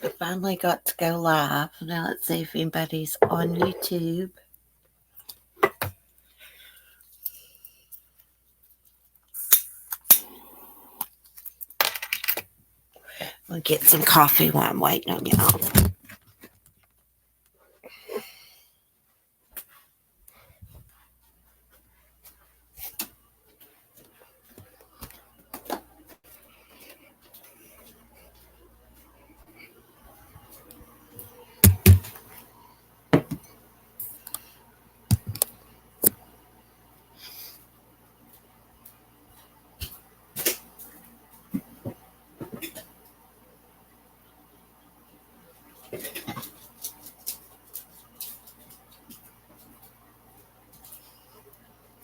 I finally got to go live. Now let's see if anybody's on YouTube. We'll get some coffee while I'm waiting on y'all.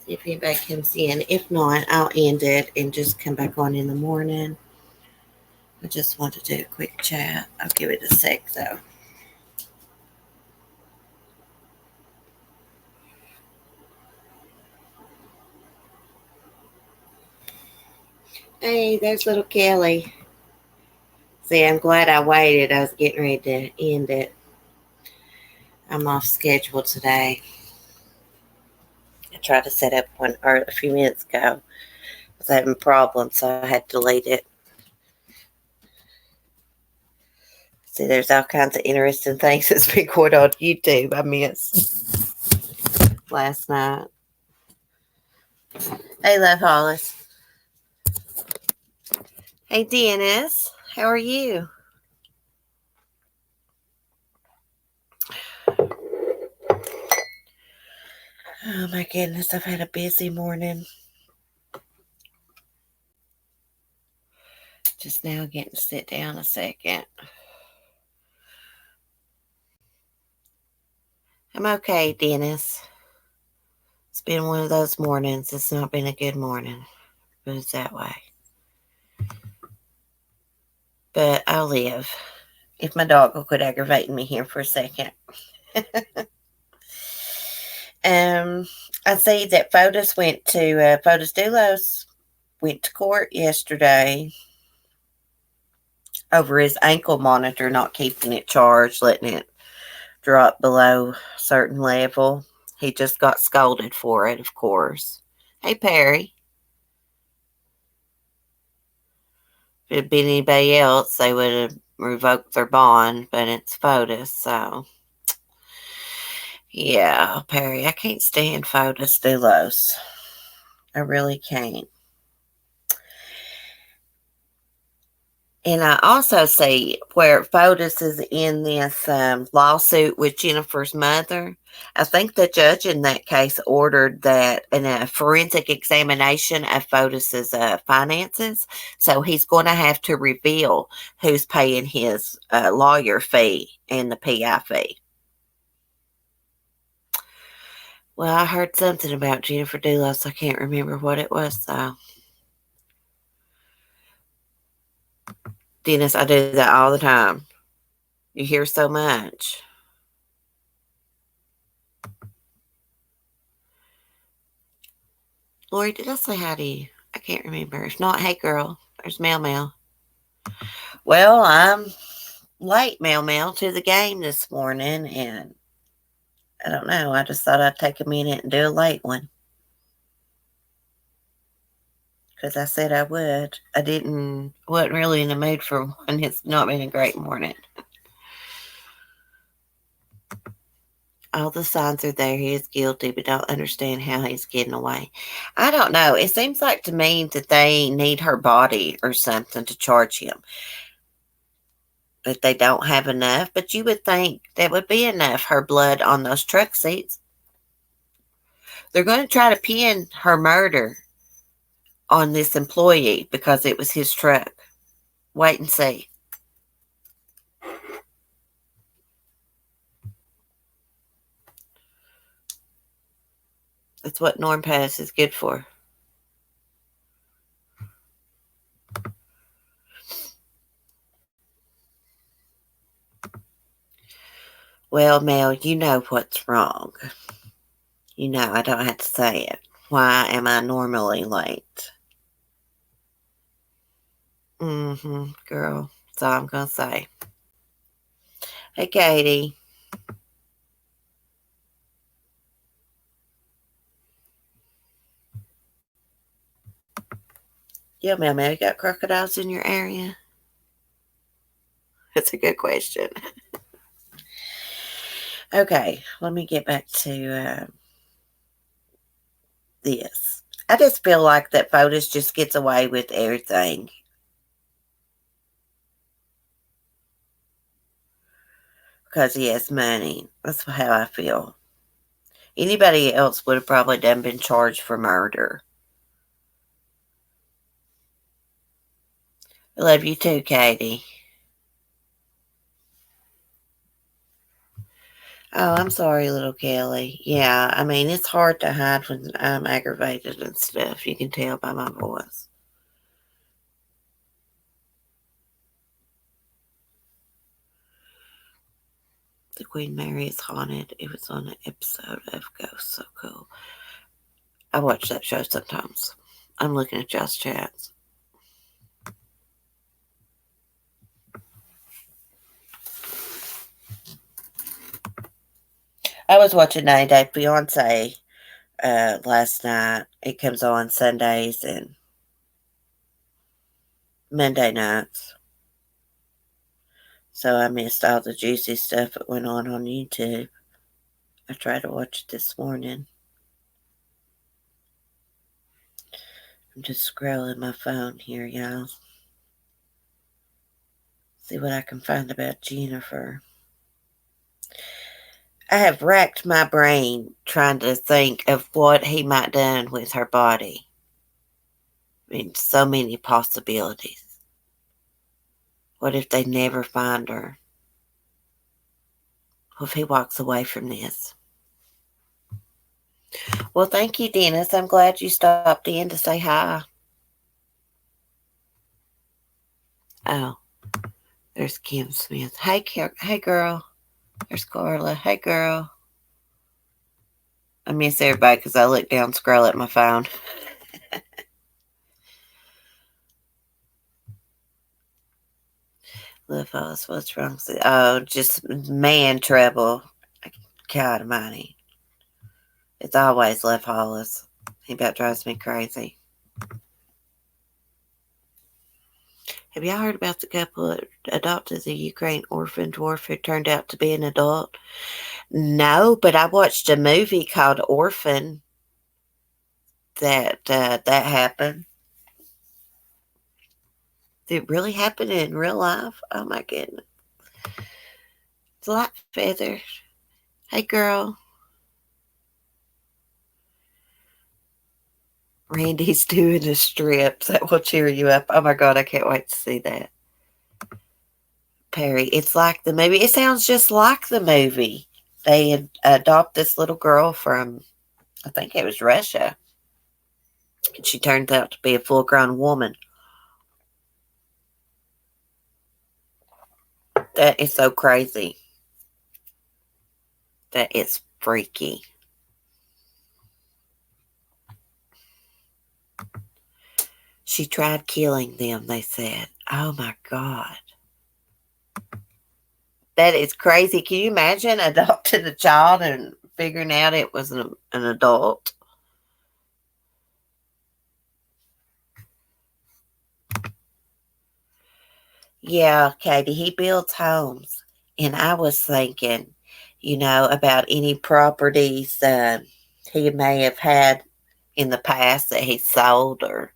See if anybody comes in. If not, I'll end it and just come back on in the morning. I just want to do a quick chat. I'll give it a sec though. Hey, there's little Kelly. See, I'm glad I waited. I was getting ready to end it. I'm off schedule today. I tried to set up one a few minutes ago. I was having problems, so I had to delete it. See, there's all kinds of interesting things that's been going on YouTube I missed last night. Hey, Love Hollis. Hey, Dennis. How are you? Oh, my goodness. I've had a busy morning. Just now getting to sit down a second. I'm okay, Dennis. It's been one of those mornings. It's not been a good morning. But it's that way. But I'll live. If my dog will quit aggravating me here for a second. I see that Fotis went to Fotis Dulos went to court yesterday over his ankle monitor not keeping it charged, letting it drop below a certain level. He just got scolded for it, of course. Hey, Perry. If it had been anybody else, they would have revoked their bond, but it's Fotis, so. Yeah, Perry, I can't stand Fotis Dulos. I really can't. And I also see where Fotis is in this lawsuit with Jennifer's mother. I think the judge in that case ordered that in a forensic examination of Fotis's finances. So he's going to have to reveal who's paying his lawyer fee and the PI fee. Well, I heard something about Jennifer Dulos. I can't remember what it was, though. Dennis, I do that all the time. You hear so much. Lori, did I say hi to you? I can't remember. If not, hey girl, there's Mel Mel. Well, I'm late, Mel Mel, to the game this morning, and I don't know. I just thought I'd take a minute and do a late one. Because I said I would. Wasn't really in the mood for one. It's not been a great morning. All the signs are there. He is guilty, but don't understand how he's getting away. I don't know. It seems like to me that they need her body or something to charge him. That they don't have enough, but you would think that would be enough. Her blood on those truck seats. They're going to try to pin her murder on this employee because it was his truck. Wait and see. That's what Norm Pass is good for. Well, Mel, you know what's wrong. You know I don't have to say it. Why am I normally late? Girl. That's all I'm going to say. Hey, Katie. Yeah, ma'am, you got crocodiles in your area? That's a good question. Okay, let me get back to this. I just feel like that Fotis just gets away with everything because he has money. That's how I feel. Anybody else would have probably done been charged for murder. I love you too, Katie. Oh, I'm sorry, little Kelly. Yeah, I mean, it's hard to hide when I'm aggravated and stuff. You can tell by my voice. The Queen Mary is haunted. It was on an episode of Ghost. So cool. I watch that show sometimes. I'm looking at y'all's chats. I was watching 90 Day Fiance last night. It comes on Sundays and Monday nights. So I missed all the juicy stuff that went on YouTube. I tried to watch it this morning. I'm just scrolling my phone here, y'all. See what I can find about Jennifer. I have racked my brain trying to think of what he might have done with her body. I mean, so many possibilities. What if they never find her? What if he walks away from this? Well, thank you, Dennis. I'm glad you stopped in to say hi. Oh, there's Kim Smith. Hey, girl. There's Carla. Hey, girl. I miss everybody because I look down, scroll at my phone. Love us. What's wrong? Oh, just man trouble. God almighty. It's always Lev Hollis. He about drives me crazy. Have y'all heard about the couple that adopted the Ukraine orphan dwarf who turned out to be an adult? No, but I watched a movie called Orphan that happened. Did it really happen in real life? Oh my goodness. It's a lot feathers. Hey girl. Randy's doing a strip. That will cheer you up. Oh my god, I can't wait to see that. Perry, it's like the movie. It sounds just like the movie. They adopt this little girl from, I think it was Russia. And she turns out to be a full grown woman. That is so crazy. That is freaky. She tried killing them, they said. Oh my God. That is crazy. Can you imagine adopting a child and figuring out it was an adult? Yeah, Katie, he builds homes. And I was thinking, about any properties he may have had in the past that he sold or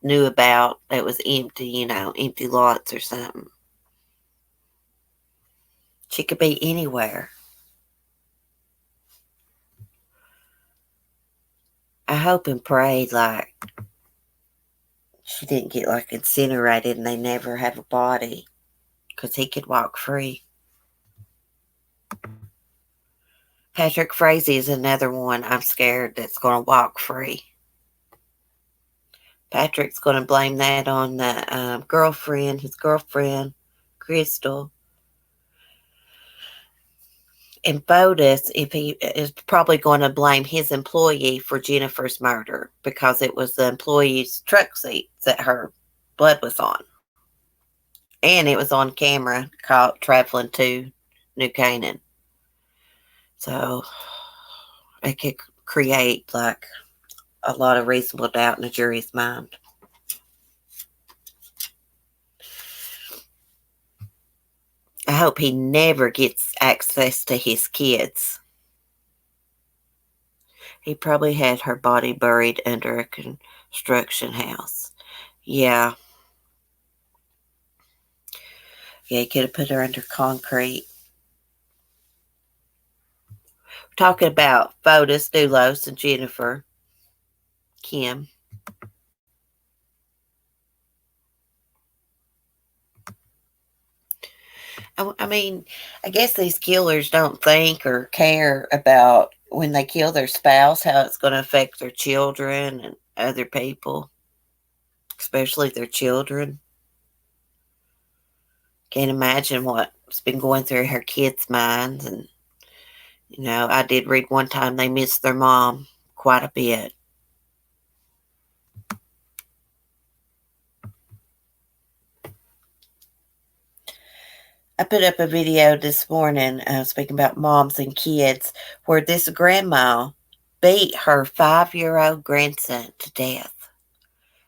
knew about that was empty, empty lots or something. She could be anywhere. I hope and pray like she didn't get like incinerated and they never have a body because he could walk free. Patrick Frazee is another one I'm scared that's going to walk free. Patrick's going to blame that on the his girlfriend, Crystal. And Fotis, if he is probably going to blame his employee for Jennifer's murder because it was the employee's truck seat that her blood was on. And it was on camera caught traveling to New Canaan. So it could create like a lot of reasonable doubt in the jury's mind. I hope he never gets access to his kids. He probably had her body buried under a construction house. Yeah. Yeah, he could have put her under concrete. We're talking about Fotis, Doulos, and Jennifer. Kim. I mean, I guess these killers don't think or care about when they kill their spouse, how it's going to affect their children and other people, especially their children. Can't imagine what's been going through her kids' minds. And, I did read one time they missed their mom quite a bit. I put up a video this morning speaking about moms and kids where this grandma beat her 5-year-old grandson to death.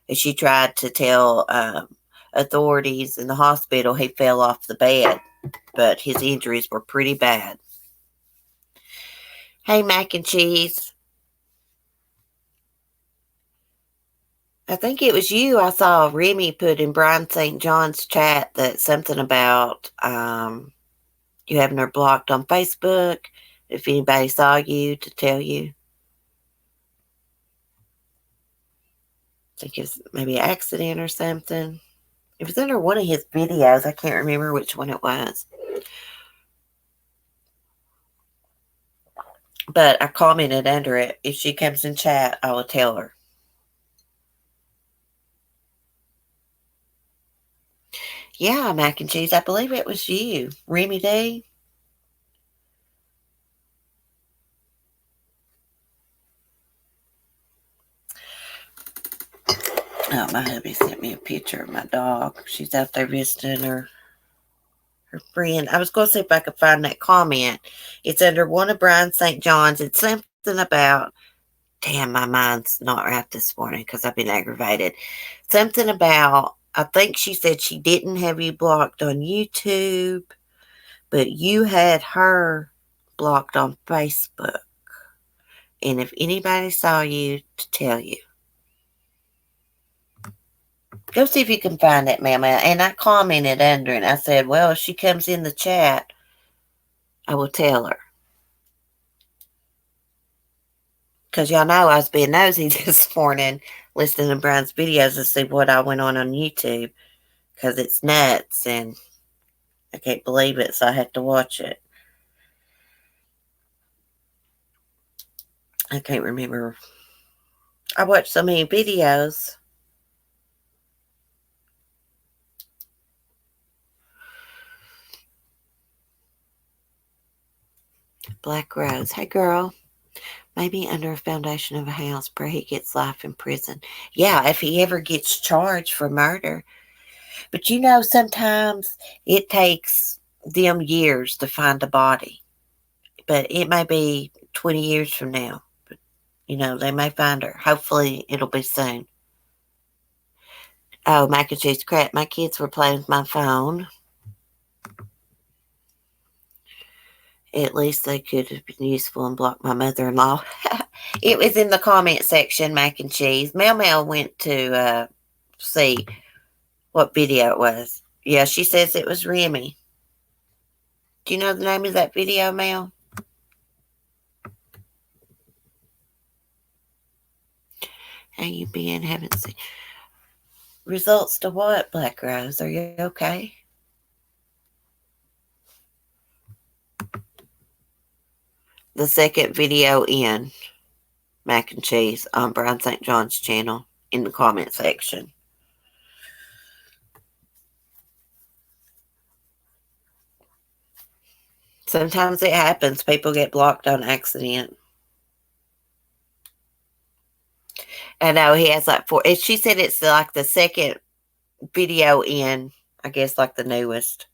And she tried to tell authorities in the hospital he fell off the bed, but his injuries were pretty bad. Hey, Mac and Cheese. I think it was you. I saw Remy put in Brian St. John's chat that something about you having her blocked on Facebook. If anybody saw you, to tell you. I think it was maybe an accident or something. It was under one of his videos. I can't remember which one it was. But I commented under it. If she comes in chat, I will tell her. Yeah, Mac and Cheese. I believe it was you. Remy D. Oh, my hubby sent me a picture of my dog. She's out there visiting her friend. I was going to see if I could find that comment. It's under one of Brian St. John's. It's something about, damn, my mind's not right this morning because I've been aggravated. Something about, I think she said she didn't have you blocked on YouTube, but you had her blocked on Facebook. And if anybody saw you, to tell you. Go see if you can find that, Mama. And I commented under it. I said, well, if she comes in the chat, I will tell her. Because y'all know I was being nosy this morning, listening to Brian's videos to see what I went on YouTube. Because it's nuts and I can't believe it, so I have to watch it. I can't remember. I watched so many videos. Black Rose. Hey, girl. Maybe under a foundation of a house. Pray he gets life in prison. Yeah, if he ever gets charged for murder. But sometimes it takes them years to find a body. But it may be 20 years from now. But, they may find her. Hopefully, it'll be soon. Oh, mac and cheese crap. My kids were playing with my phone. At least they could have been useful and blocked my mother-in-law. It was in the comment section, mac and cheese. Mel went to see what video it was. Yeah, she says it was Remy. Do you know the name of that video, Mel? How you been? Haven't seen. Results to what, Black Rose? Are you okay? The second video in mac and cheese on Brian St. John's channel in the comment section. Sometimes it happens. People get blocked on accident. I know he has like 4. She said it's like the second video in I guess like the newest.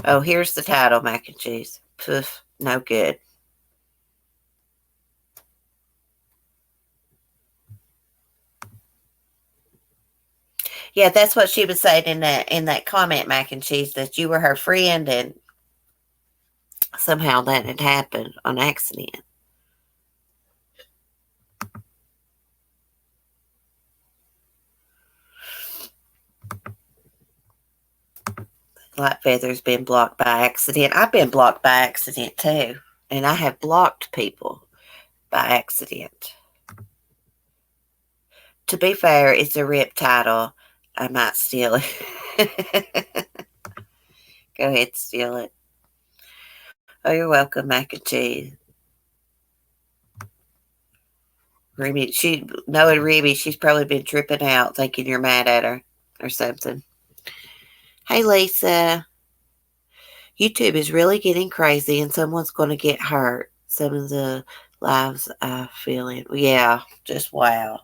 Oh, here's the title, mac and cheese. Poof, no good. Yeah, that's what she was saying in that comment, mac and cheese, that you were her friend and somehow that had happened on accident. Like Feather's been blocked by accident. I've been blocked by accident too. And I have blocked people by accident. To be fair, it's a rip title. I might steal it. Go ahead, steal it. Oh, you're welcome, mac and cheese. Remy, knowing Remy, she's probably been tripping out thinking you're mad at her or something. Hey, Lisa. YouTube is really getting crazy and someone's going to get hurt. Some of the lives I feel in. Yeah, just wow.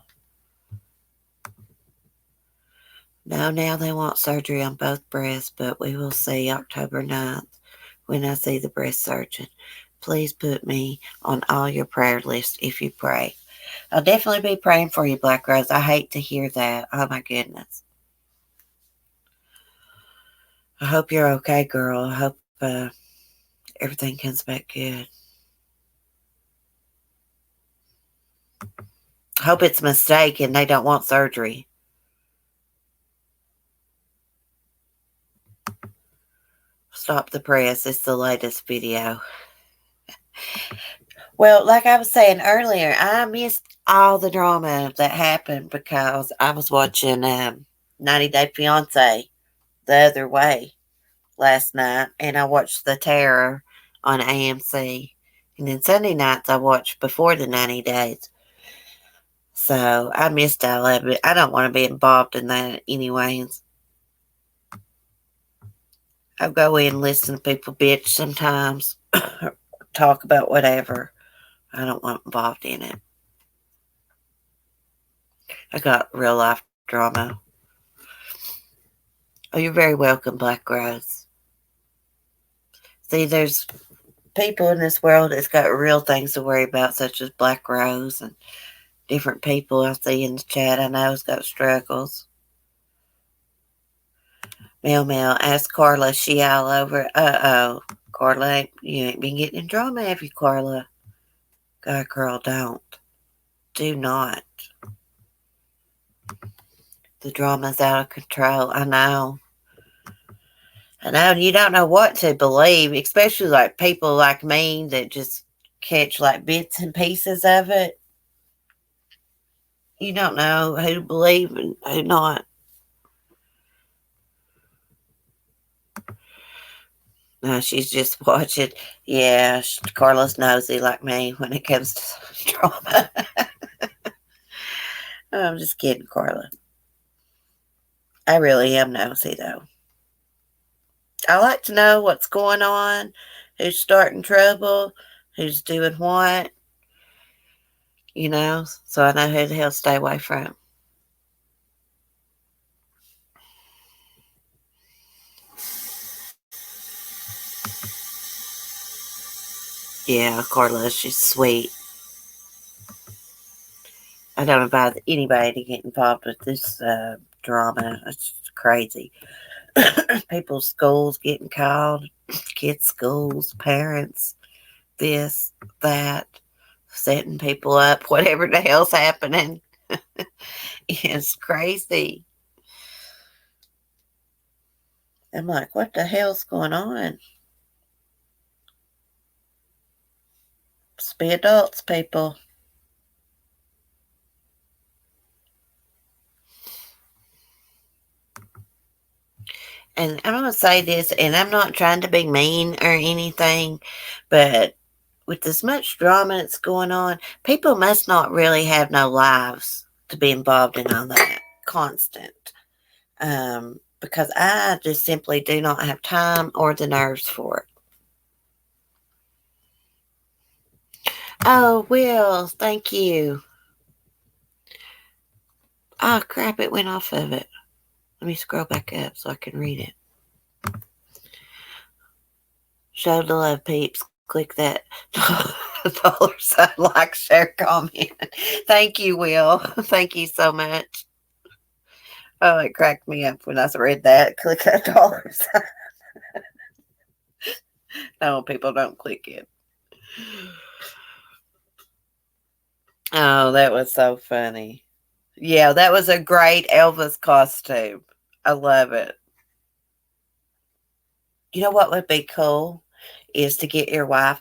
No, now they want surgery on both breasts, but we will see October 9th when I see the breast surgeon. Please put me on all your prayer lists if you pray. I'll definitely be praying for you, Black Rose. I hate to hear that. Oh, my goodness. I hope you're okay, girl. I hope everything comes back good. I hope it's a mistake and they don't want surgery. Stop the press. It's the latest video. Well, like I was saying earlier, I missed all the drama that happened because I was watching 90 Day Fiance the other way last night, and I watched The Terror on AMC. And then Sunday nights I watched Before the 90 Days. So I missed all of it. I don't want to be involved in that anyways. I'll go in and listen to people bitch sometimes, talk about whatever. I don't want involved in it. I got real life drama. Oh, you're very welcome, Black Rose. See, there's people in this world that's got real things to worry about, such as Black Rose and different people I see in the chat I know has got struggles. Mel Mel, ask Carla, she all over. Uh-oh. Carla, you ain't been getting in drama, have you, Carla? God, girl, don't. Do not. The drama's out of control. I know. And you don't know what to believe, especially like people like me that just catch like bits and pieces of it. You don't know who to believe and who not. No, she's just watching. Yeah, Carla's nosy like me when it comes to drama. I'm just kidding, Carla. I really am nosy, though. I like to know what's going on, who's starting trouble, who's doing what, so I know who the hell to stay away from. Yeah, Carla, she's sweet. I don't invite anybody to get involved with this drama. It's crazy. People's schools getting called, kids' schools, parents, this, that, setting people up, whatever the hell's happening. It's crazy. I'm like, what the hell's going on? Just be adults, people. And I'm going to say this, and I'm not trying to be mean or anything, but with as much drama that's going on, people must not really have no lives to be involved in all that constant. Because I just simply do not have time or the nerves for it. Oh, Will, thank you. Oh, crap, it went off of it. Let me scroll back up so I can read it. Show the love, peeps. Click that dollar sign, like, share, comment. Thank you, Will. Thank you so much. Oh, it cracked me up when I read that. Click that dollar sign. No, people don't click it. Oh, that was so funny. Yeah, that was a great Elvis costume. I love it. You know what would be cool is to get your wife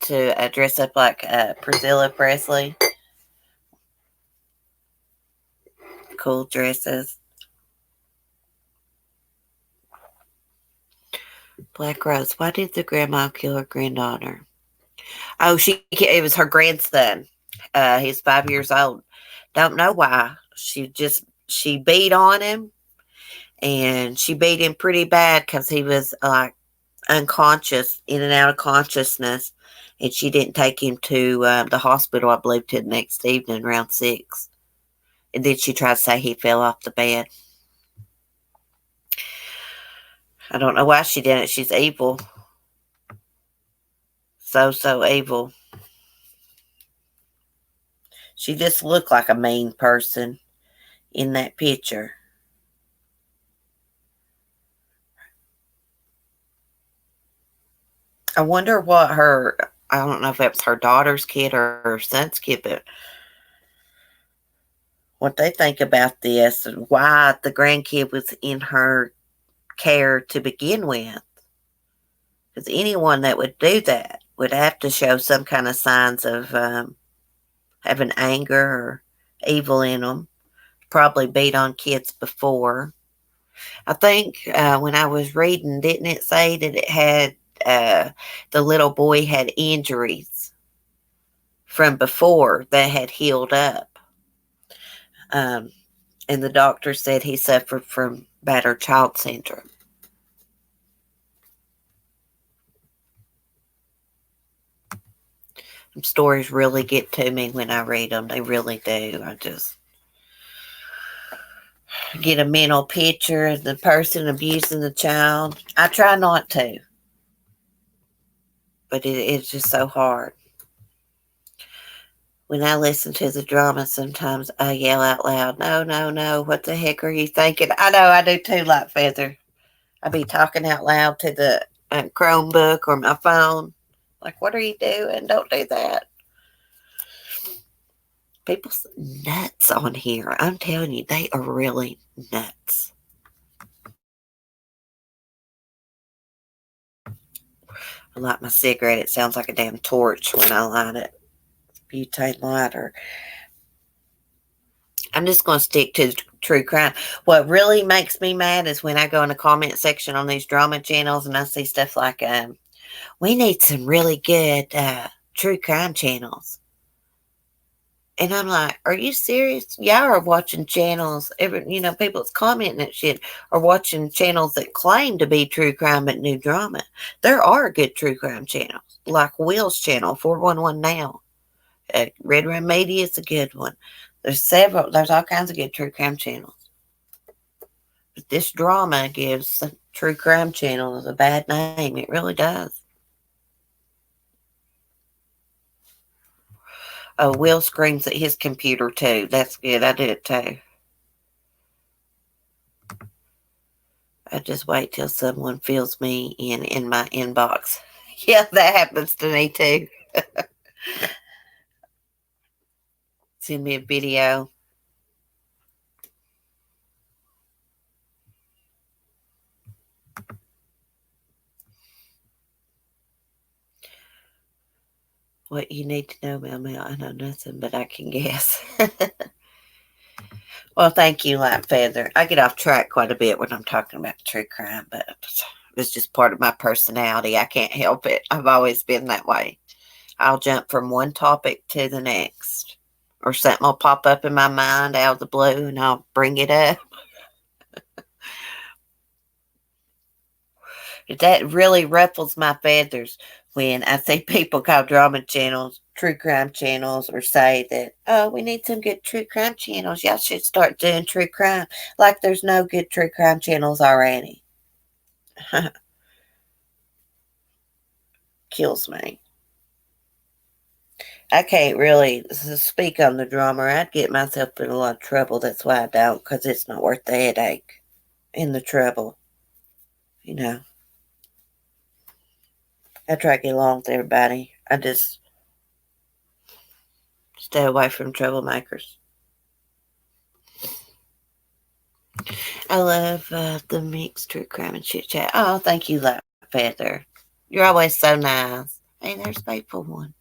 to dress up like Priscilla Presley. Cool dresses. Black Rose. Why did the grandma kill her granddaughter? Oh, it was her grandson. He's 5 years old. Don't know why. She beat on him, and she beat him pretty bad because he was like unconscious, in and out of consciousness, and she didn't take him to the hospital, I believe, till the next evening around 6. And then she tried to say he fell off the bed. I don't know why she did it. She's evil. So evil. She just looked like a mean person in that picture. I wonder what I don't know if it was her daughter's kid or her son's kid, but what they think about this and why the grandkid was in her care to begin with. Because anyone that would do that would have to show some kind of signs of having anger or evil in them. Probably beat on kids before. I think when I was reading, didn't it say that it had the little boy had injuries from before that had healed up? Um, and the doctor said he suffered from battered child syndrome. Stories really get to me when I read them. They really do. I just get a mental picture of the person abusing the child. I try not to, but it's just so hard. When I listen to the drama, sometimes I yell out loud, "No, no, no, what the heck are you thinking?" I know I do too, like Feather. I be talking out loud to the Chromebook or my phone. Like, what are you doing? Don't do that. People's nuts on here. I'm telling you, they are really nuts. I light my cigarette. It sounds like a damn torch when I light it. Butane lighter. I'm just going to stick to true crime. What really makes me mad is when I go in the comment section on these drama channels and I see stuff like, we need some really good true crime channels. And I'm like, are you serious? Y'all are watching channels, people that's commenting that shit are watching channels that claim to be true crime but new drama. There are good true crime channels, like Will's channel, 411 Now. Red Room Media is a good one. There's all kinds of good true crime channels. But this drama gives true crime channels a bad name. It really does. Oh, Will screams at his computer too. That's good. I do it too. I just wait till someone fills me in my inbox. Yeah, that happens to me too. Send me a video. What you need to know, Mel. I know nothing, but I can guess. Well, thank you, Light Feather. I get off track quite a bit when I'm talking about true crime, but it's just part of my personality. I can't help it. I've always been that way. I'll jump from one topic to the next, or something will pop up in my mind out of the blue, and I'll bring it up. That really ruffles my feathers when I see people call drama channels true crime channels or say that, oh, we need some good true crime channels. Y'all should start doing true crime. Like there's no good true crime channels already. Kills me. I can't really speak on the drama. I'd get myself in a lot of trouble. That's why I don't, because it's not worth the headache and the trouble. You know, I try to get along with everybody. I just stay away from troublemakers. I love the mixed true crime and chit chat. Oh, thank you, Light Feather. You're always so nice. Hey, there's Faithful One.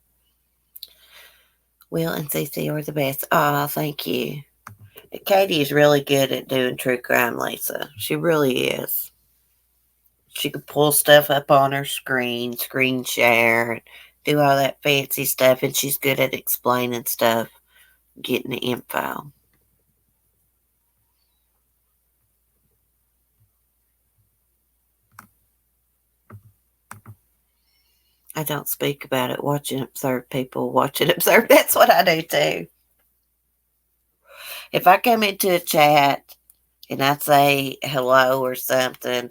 Will and Cece are the best. Oh, thank you. Katie is really good at doing true crime, Lisa. She really is. She can pull stuff up on her screen share, and do all that fancy stuff, and she's good at explaining stuff, getting the info. I don't speak about it. Watch and observe people. Watch and observe. That's what I do too. If I come into a chat and I say hello or something,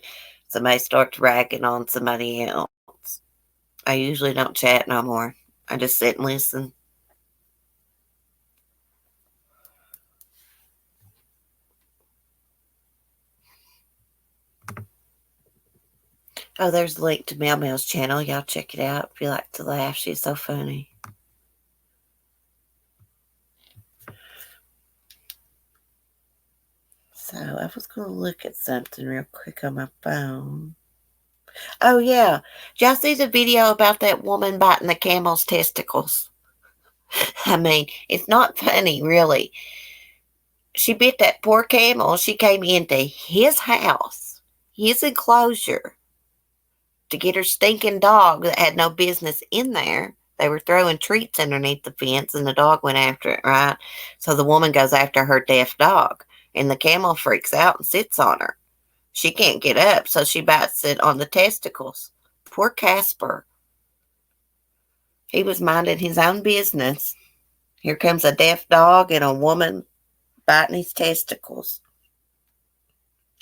somebody starts ragging on somebody else. I usually don't chat no more. I just sit and listen. Oh, there's a link to Meow Meow's channel. Y'all check it out if you like to laugh. She's so funny. So I was going to look at something real quick on my phone. Oh, yeah. Did y'all see the video about that woman biting the camel's testicles? I mean, it's not funny, really. She bit that poor camel. She came into his house, his enclosure, to get her stinking dog that had no business in there. They were throwing treats underneath the fence, and the dog went after it, right? So the woman goes after her deaf dog, and the camel freaks out and sits on her. She can't get up, so she bites it on the testicles. Poor Casper. He was minding his own business. Here comes a deaf dog and a woman biting his testicles.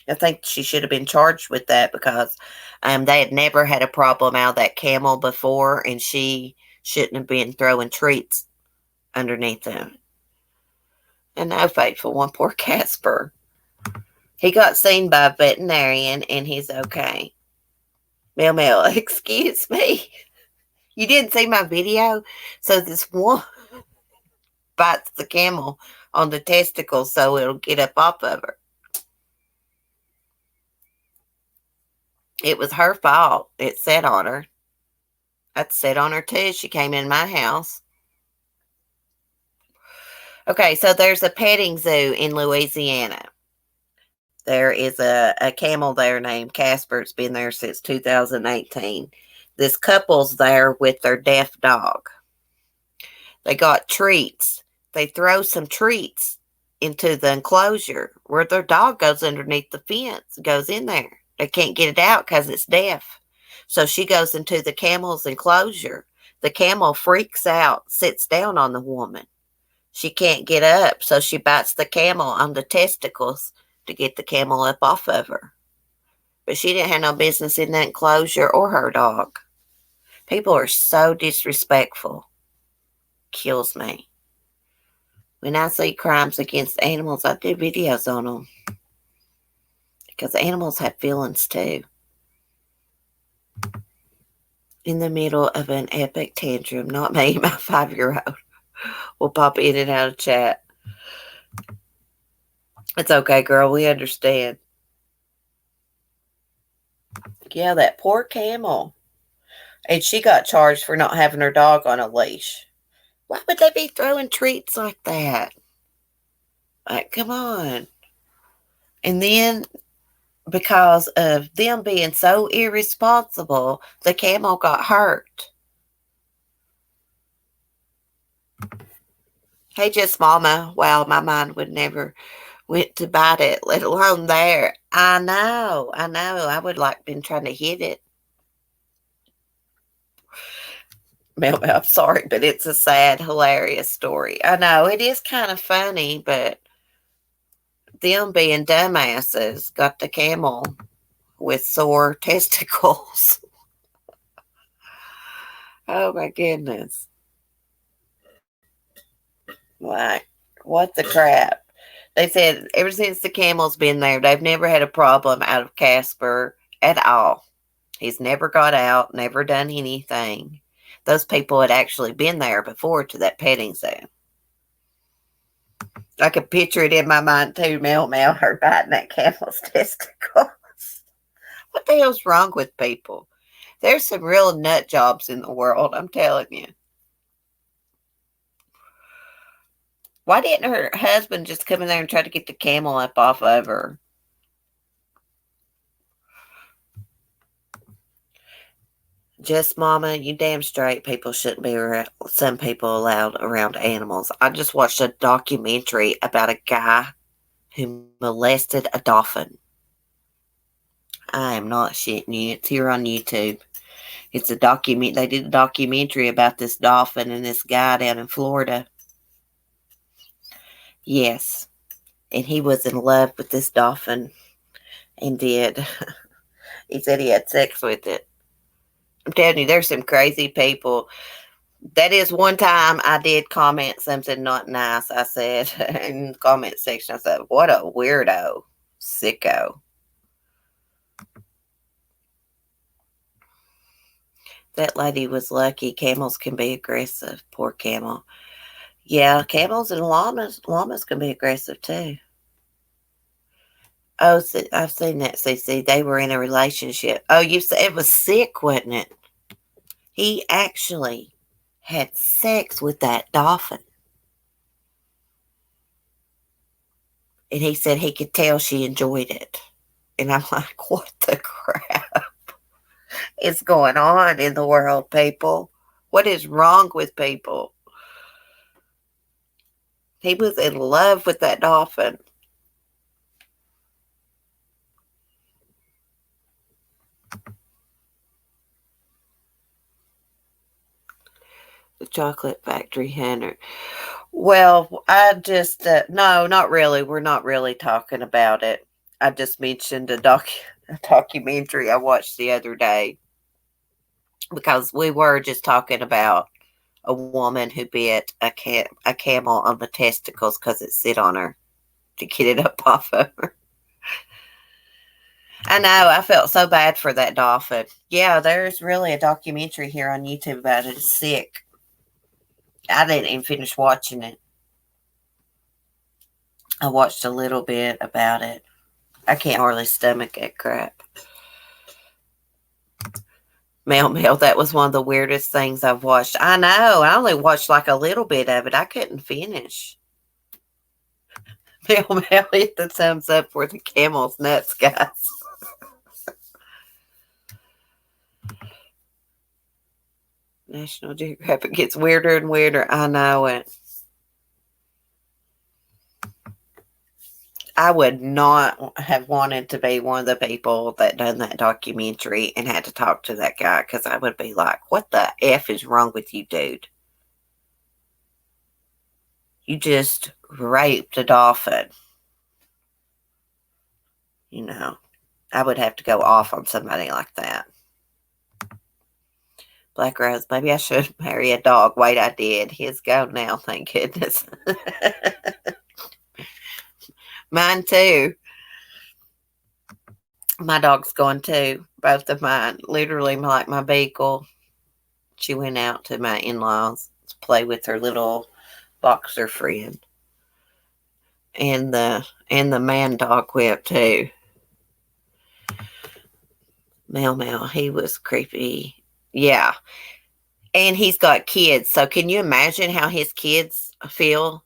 I think she should have been charged with that because they had never had a problem out of that camel before, and she shouldn't have been throwing treats underneath them. And no, Faithful One, poor Casper. He got seen by a veterinarian, and he's okay. Mel Mel, excuse me. You didn't see my video? So this one bites the camel on the testicles so it'll get up off of her. It was her fault. It sat on her. I'd sat on her too. She came in my house. Okay, so there's a petting zoo in Louisiana. There is a camel there named Casper. It's been there since 2018. This couple's there with their deaf dog. They got treats. They throw some treats into the enclosure where their dog goes underneath the fence, goes in there. They can't get it out because it's deaf. So she goes into the camel's enclosure. The camel freaks out, sits down on the woman. She can't get up, so she bites the camel on the testicles to get the camel up off of her. But she didn't have no business in that enclosure or her dog. People are so disrespectful. Kills me. When I see crimes against animals, I do videos on them. Because animals have feelings too. In the middle of an epic tantrum, not me, my 5-year-old will pop in and out of chat. It's okay, girl. We understand. Yeah, that poor camel. And she got charged for not having her dog on a leash. Why would they be throwing treats like that? Like, come on. And then, because of them being so irresponsible, the camel got hurt. Hey, just mama. Wow, my mind would never went to bite it, let alone there. I know. I would like been trying to hit it. Mel, I'm sorry, but it's a sad, hilarious story. I know it is kind of funny, but them being dumbasses got the camel with sore testicles. Oh my goodness. Like, what the crap? They said ever since the camel's been there, they've never had a problem out of Casper at all. He's never got out, never done anything. Those people had actually been there before to that petting zoo. I could picture it in my mind too, Mel, her biting that camel's testicles. What the hell's wrong with people? There's some real nut jobs in the world, I'm telling you. Why didn't her husband just come in there and try to get the camel up off of her? Just, Mama, you damn straight people shouldn't be around, some people allowed around animals. I just watched a documentary about a guy who molested a dolphin. I am not shitting you. It's here on YouTube. It's a document. They did a documentary about this dolphin and this guy down in Florida. Yes, and he was in love with this dolphin and did. He said he had sex with it. I'm telling you, there's some crazy people. That is one time I did comment something not nice. I said in the comment section, I said, "What a weirdo, sicko." That lady was lucky. Camels can be aggressive. Poor camel. Yeah, camels and llamas can be aggressive too. Oh, I've seen that, CC. They were in a relationship. Oh, you said it was sick, wasn't it? He actually had sex with that dolphin. And he said he could tell she enjoyed it. And I'm like, what the crap is going on in the world, people? What is wrong with people? He was in love with that dolphin. The chocolate factory hunter. Well, I just, no, not really. We're not really talking about it. I just mentioned a documentary I watched the other day because we were just talking about a woman who bit a camel on the testicles because it sit on her to get it up off of her. I know. I felt so bad for that dolphin. Yeah, there's really a documentary here on YouTube about it. It's sick. I didn't even finish watching it. I watched a little bit about it. I can't hardly stomach that crap. Mel, that was one of the weirdest things I've watched. I know. I only watched like a little bit of it. I couldn't finish. Mel, hit the thumbs up for the camel's nuts, guys. National Geographic gets weirder and weirder. I know it. I would not have wanted to be one of the people that done that documentary and had to talk to that guy because I would be like, what the F is wrong with you, dude? You just raped a dolphin. You know, I would have to go off on somebody like that. Black Rose, maybe I should marry a dog. Wait, I did. He's gone now, thank goodness. Mine too. My dog's gone too. Both of mine. Literally, like my beagle. She went out to my in-laws to play with her little boxer friend. And the man dog whip too. Mel, he was creepy. Yeah. And he's got kids. So can you imagine how his kids feel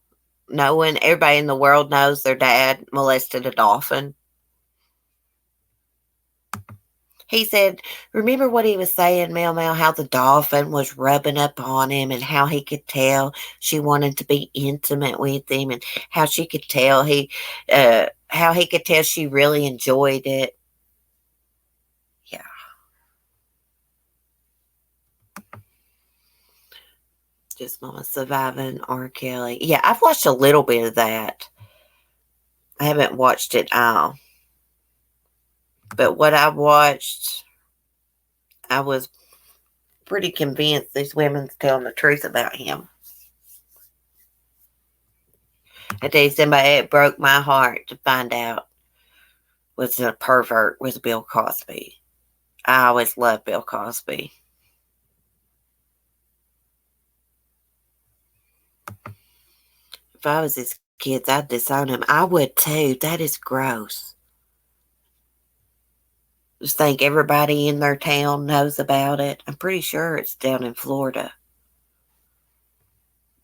knowing everybody in the world knows their dad molested a dolphin? He said, remember what he was saying, Mel Mel, how the dolphin was rubbing up on him and how he could tell she wanted to be intimate with him and how she could tell how he could tell she really enjoyed it. Yeah. Just Mama Surviving R. Kelly. Yeah, I've watched a little bit of that. I haven't watched it all. But what I watched, I was pretty convinced these women's telling the truth about him. I tell you, somebody that broke my heart to find out was a pervert was Bill Cosby. I always loved Bill Cosby. If I was his kids, I'd disown him. I would too. That is gross. Just think everybody in their town knows about it. I'm pretty sure it's down in Florida.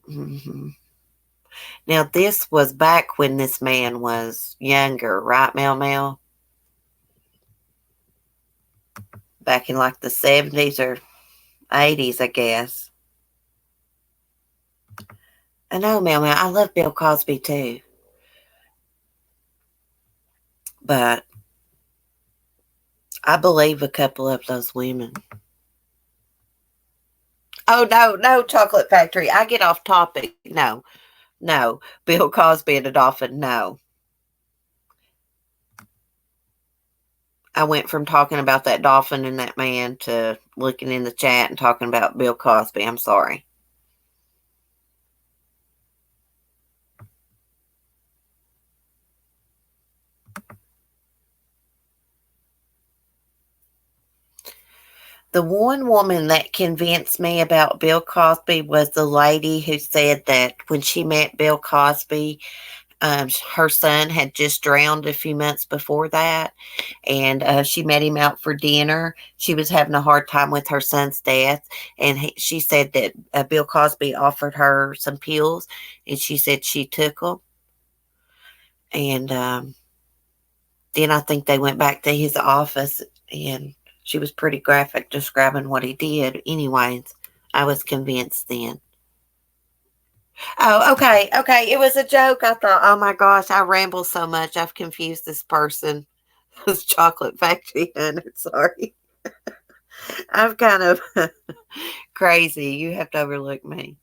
Hmm. Now, this was back when this man was younger, right, Mel Mel? Back in like the 70s or 80s, I guess. I know, Mel Mel. I love Bill Cosby too. But I believe a couple of those women. Oh, no, no, Chocolate Factory. I get off topic. No, no. Bill Cosby and a dolphin. No. I went from talking about that dolphin and that man to looking in the chat and talking about Bill Cosby. I'm sorry. The one woman that convinced me about Bill Cosby was the lady who said that when she met Bill Cosby, her son had just drowned a few months before that, and she met him out for dinner. She was having a hard time with her son's death, and she said that Bill Cosby offered her some pills, and she said she took them. And then I think they went back to his office, and she was pretty graphic describing what he did. Anyways, I was convinced then. Oh, okay, okay. It was a joke. I thought, oh my gosh, I ramble so much. I've confused this person. This chocolate factory owner. Sorry. I'm kind of crazy. You have to overlook me.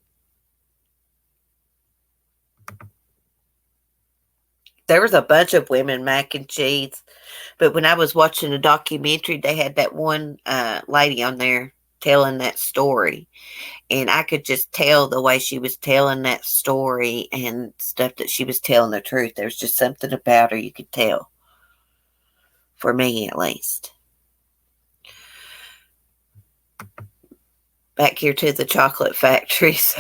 There was a bunch of women mac and cheese, but when I was watching a documentary, they had that one lady on there telling that story, and I could just tell the way she was telling that story and stuff that she was telling the truth. There was just something about her you could tell, for me at least. Back here to the chocolate factories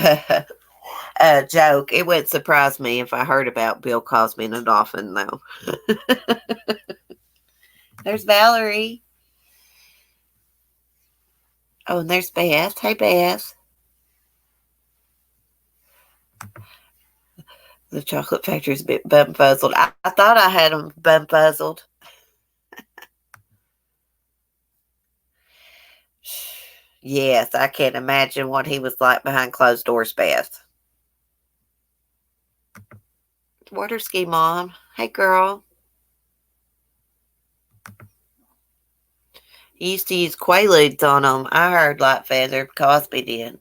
joke. It wouldn't surprise me if I heard about Bill Cosby and a dolphin, though. There's Valerie. Oh, and there's Beth. Hey, Beth. The chocolate factory's a bit bumfuzzled. I thought I had them bumfuzzled. Yes, I can't imagine what he was like behind closed doors, Beth. Water ski mom. Hey, girl. He used to use Quaaludes on them. I heard like Feather Cosby did.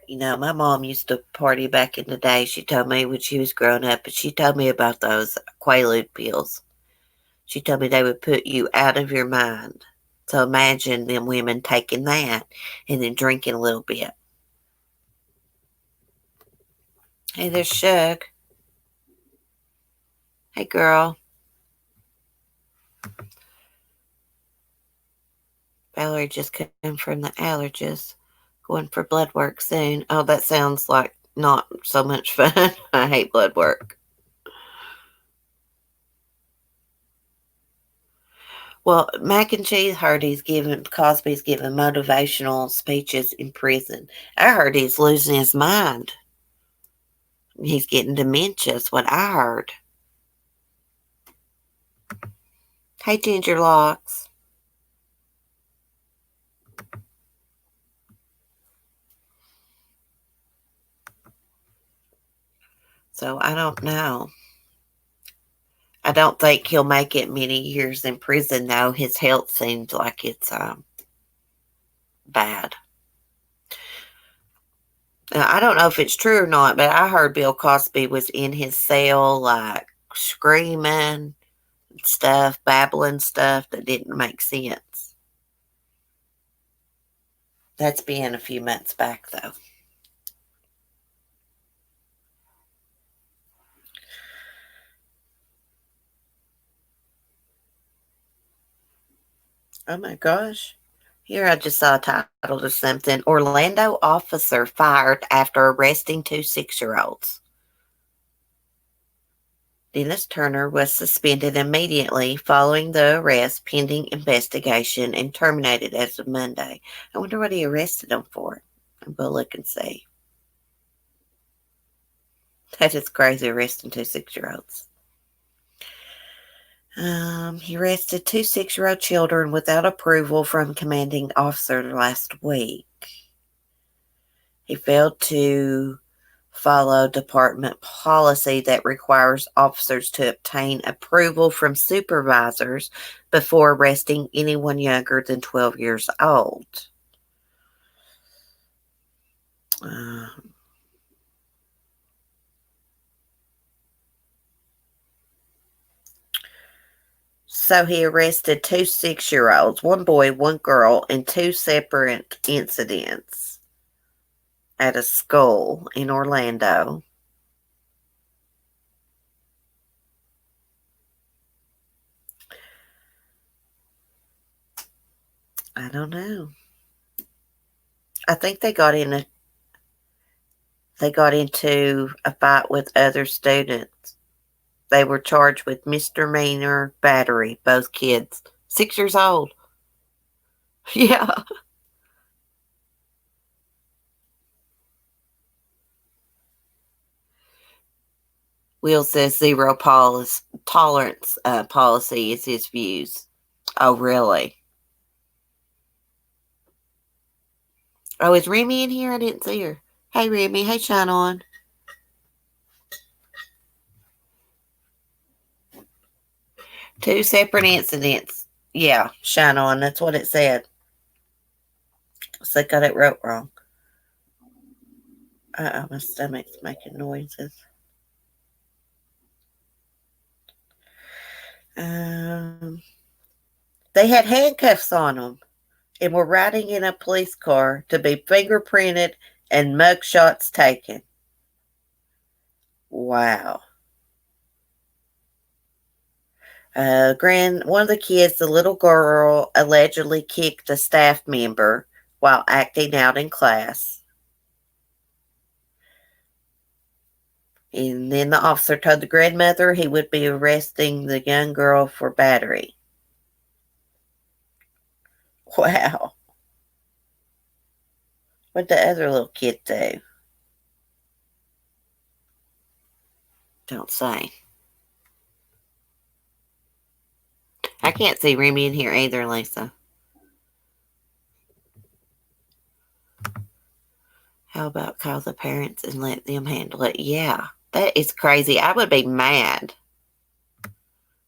You know, my mom used to party back in the day. She told me when she was growing up, but she told me about those Quaalude pills. She told me they would put you out of your mind. So imagine them women taking that and then drinking a little bit. Hey, there's Shug. Hey, girl. Valerie just came from the allergist. Going for blood work soon. Oh, that sounds like not so much fun. I hate blood work. Well, Mac and Cheese heard Cosby's giving motivational speeches in prison. I heard he's losing his mind. He's getting dementia, is what I heard. Hey, Ginger Locks. So I don't know. I don't think he'll make it many years in prison, though. His health seems like it's bad. Now, I don't know if it's true or not, but I heard Bill Cosby was in his cell, like screaming stuff, babbling stuff that didn't make sense. That's been a few months back, though. Oh my gosh. Here I just saw a title or something. Orlando officer fired after arresting two 6-year-olds. Dennis Turner was suspended immediately following the arrest pending investigation and terminated as of Monday. I wonder what he arrested him for. We'll look and see. That is crazy, arresting two 6-year-olds. He arrested two 6-year-old children without approval from commanding officer last week. He failed to follow department policy that requires officers to obtain approval from supervisors before arresting anyone younger than 12 years old. So he arrested two 6-year-olds, one boy, one girl, in two separate incidents at a school in Orlando. I don't know. I think they got into a fight with other students. They were charged with misdemeanor battery, both kids. 6 years old. Yeah. Will says zero tolerance policy is his views. Oh, really? Oh, is Remy in here? I didn't see her. Hey, Remy. Hey, Shine On. Two separate incidents. Yeah, Shine On. That's what it said. So I got it wrote wrong. My stomach's making noises. They had handcuffs on them and were riding in a police car to be fingerprinted and mug shots taken. Wow. One of the kids, the little girl, allegedly kicked a staff member while acting out in class. And then the officer told the grandmother he would be arresting the young girl for battery. Wow. What'd the other little kid do? Don't say. I can't see Remy in here either, Lisa. How about call the parents and let them handle it? Yeah, that is crazy. I would be mad.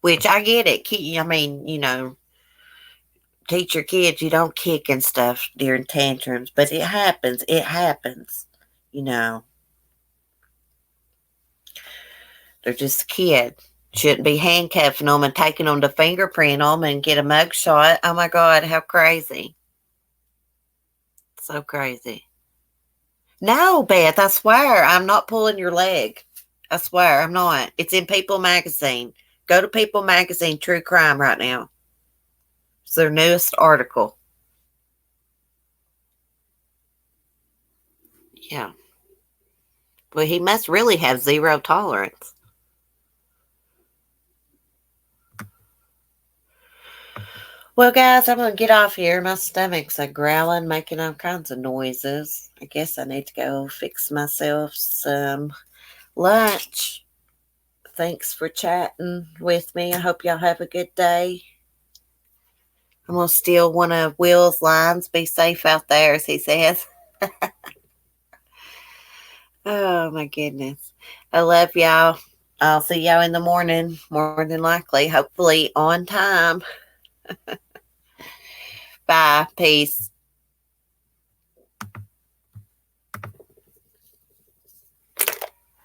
Which I get it. I mean, teach your kids you don't kick and stuff during tantrums, but it happens. It happens. You know, they're just a kid. Shouldn't be handcuffing them and taking them to fingerprint them and get a mug shot. Oh my God, how crazy. So crazy. No, Beth, I swear I'm not pulling your leg. I swear I'm not. It's in People Magazine. Go to People Magazine True Crime right now. It's their newest article. Yeah. Well, he must really have zero tolerance. Well, guys, I'm going to get off here. My stomach's growling, making all kinds of noises. I guess I need to go fix myself some lunch. Thanks for chatting with me. I hope y'all have a good day. I'm going to steal one of Will's lines. Be safe out there, as he says. Oh, my goodness. I love y'all. I'll see y'all in the morning, more than likely, hopefully on time. Bye. Peace.